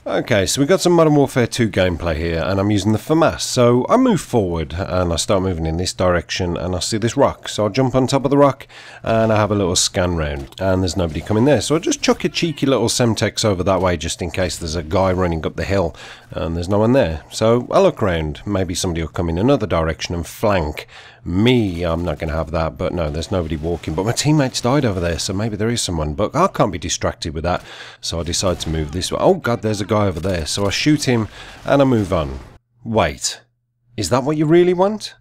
Okay, so we got some Modern Warfare 2 gameplay here, and I'm using the FAMAS. So I move forward, and I start moving in this direction, and I see this rock. So I jump on top of the rock, and I have a little scan round, and there's nobody coming there. So I just chuck a cheeky little Semtex over that way, just in case there's a guy running up the hill, and there's no one there. So I look round. Maybe somebody will come in another direction and flank me. I'm not going to have that, but no, there's nobody walking. But my teammates died over there, so maybe there is someone. But I can't be distracted with that, so I decide to move this way. Oh god, there's a guy over there. So I shoot him and I move on. Wait, is that what you really want?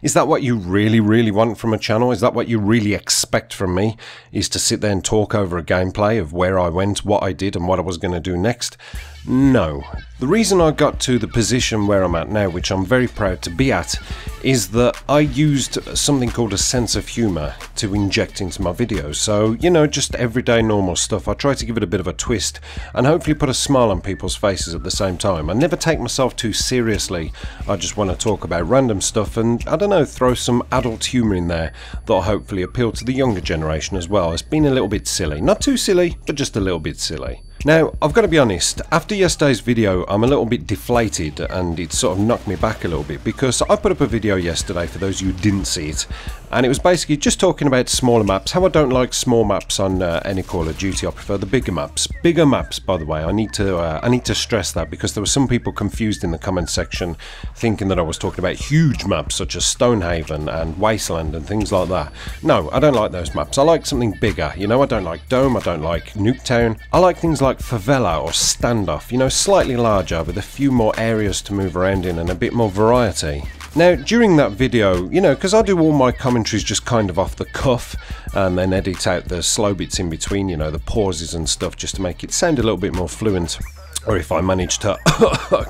Is that what you really want from a channel? Is that what you really expect from me? Is to sit there and talk over a gameplay of where I went, what I did and what I was going to do next? No. The reason I got to the position where I'm at now, which I'm very proud to be at, is that I used something called a sense of humour to inject into my videos. So, you know, just everyday normal stuff. I try to give it a bit of a twist and hopefully put a smile on people's faces at the same time. I never take myself too seriously. I just want to talk about random stuff and, I don't know, throw some adult humour in there that'll hopefully appeal to the younger generation as well. It's been a little bit silly. Not too silly, but just a little bit silly. Now, I've got to be honest, after yesterday's video I'm a little bit deflated and it sort of knocked me back a little bit because I put up a video yesterday, for those of you who didn't see it, and it was basically just talking about smaller maps, how I don't like small maps on any Call of Duty. I prefer the bigger maps. Bigger maps, by the way, I need to stress that because there were some people confused in the comment section thinking that I was talking about huge maps such as Stonehaven and Wasteland and things like that. No, I don't like those maps. I like something bigger, you know. I don't like Dome, I don't like Nuketown. I like things like Favela or Standoff, you know, slightly larger with a few more areas to move around in and a bit more variety. Now, during that video, you know, because I do all my commentaries just kind of off the cuff and then edit out the slow bits in between, you know, the pauses and stuff just to make it sound a little bit more fluent. Or if I manage to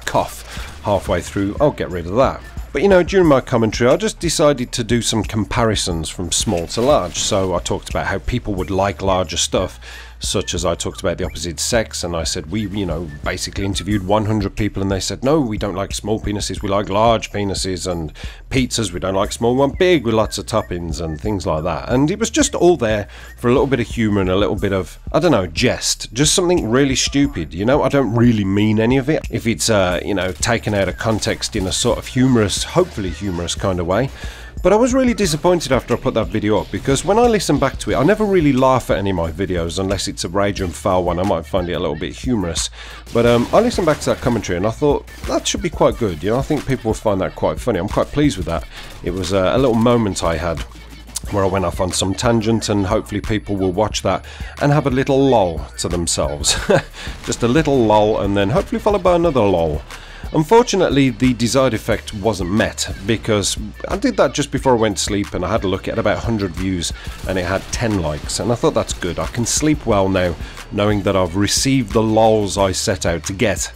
cough halfway through, I'll get rid of that. But you know, during my commentary I just decided to do some comparisons from small to large. So I talked about how people would like larger stuff, such as I talked about the opposite sex, and I said we, you know, basically interviewed 100 people and they said no, we don't like small penises, we like large penises, and pizzas, we don't like small, we want big with lots of toppings and things like that. And it was just all there for a little bit of humour and a little bit of, I don't know, jest, just something really stupid, you know. I don't really mean any of it if it's you know, taken out of context in a sort of humorous, hopefully humorous kind of way. But I was really disappointed after I put that video up, because when I listen back to it, I never really laugh at any of my videos unless it's a rage and foul one. I might find it a little bit humorous. But I listened back to that commentary and I thought that should be quite good. You know, I think people will find that quite funny. I'm quite pleased with that. It was a little moment I had where I went off on some tangent, and hopefully people will watch that and have a little lol to themselves. Just a little lol, and then hopefully followed by another lol. Unfortunately, the desired effect wasn't met, because I did that just before I went to sleep and I had a look at about 100 views and it had 10 likes, and I thought that's good. I can sleep well now knowing that I've received the lols I set out to get.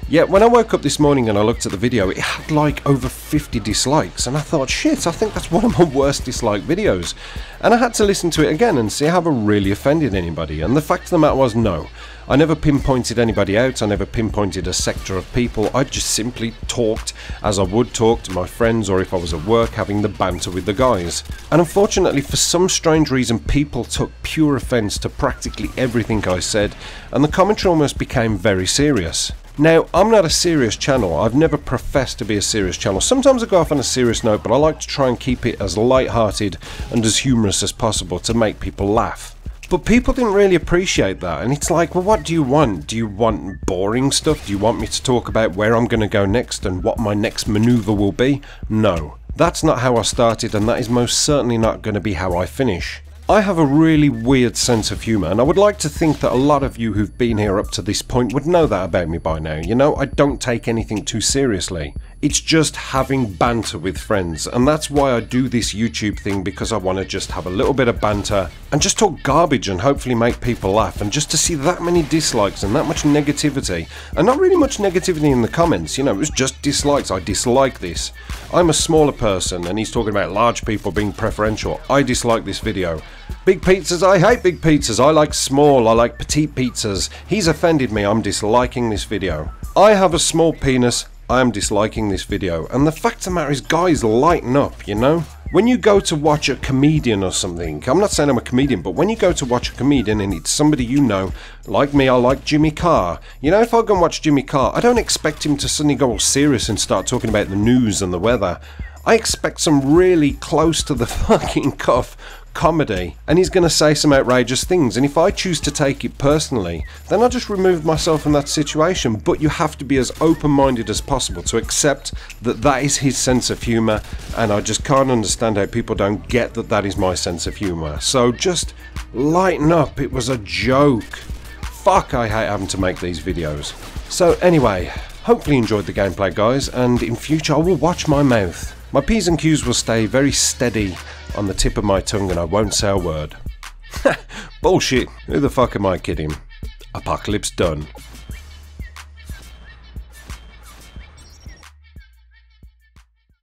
Yet when I woke up this morning and I looked at the video, it had like over 50 dislikes, and I thought, shit, I think that's one of my worst disliked videos. And I had to listen to it again and see have I really offended anybody, and the fact of the matter was no. I never pinpointed anybody out, I never pinpointed a sector of people, I just simply talked as I would talk to my friends, or if I was at work having the banter with the guys. And unfortunately, for some strange reason, people took pure offence to practically everything I said, and the commentary almost became very serious. Now, I'm not a serious channel. I've never professed to be a serious channel. Sometimes I go off on a serious note, but I like to try and keep it as light-hearted and as humorous as possible to make people laugh. But people didn't really appreciate that, and it's like, well, what do you want? Do you want boring stuff? Do you want me to talk about where I'm going to go next and what my next manoeuvre will be? No. That's not how I started, and that is most certainly not going to be how I finish. I have a really weird sense of humour, and I would like to think that a lot of you who've been here up to this point would know that about me by now. You know, I don't take anything too seriously. It's just having banter with friends, and that's why I do this YouTube thing, because I want to just have a little bit of banter and just talk garbage and hopefully make people laugh. And just to see that many dislikes and that much negativity, and not really much negativity in the comments, you know, it was just dislikes. I dislike this. I'm a smaller person and he's talking about large people being preferential. I dislike this video. Big pizzas, I hate big pizzas. I like small, I like petite pizzas. He's offended me, I'm disliking this video. I have a small penis, I am disliking this video. And the fact of the matter is, guys, lighten up, you know? When you go to watch a comedian or something, I'm not saying I'm a comedian, but when you go to watch a comedian and it's somebody you know, like me, I like Jimmy Carr. You know, if I go and watch Jimmy Carr, I don't expect him to suddenly go all serious and start talking about the news and the weather. I expect some really close to the fucking cuff comedy, and he's going to say some outrageous things, and if I choose to take it personally, then I just remove myself from that situation. But you have to be as open-minded as possible to accept that that is his sense of humour, and I just can't understand how people don't get that that is my sense of humour. So just lighten up, it was a joke. Fuck, I hate having to make these videos. So anyway, hopefully you enjoyed the gameplay, guys, and in future I will watch my mouth. My P's and Q's will stay very steady on the tip of my tongue and I won't say a word. Bullshit. Who the fuck am I kidding? Apocalypse done.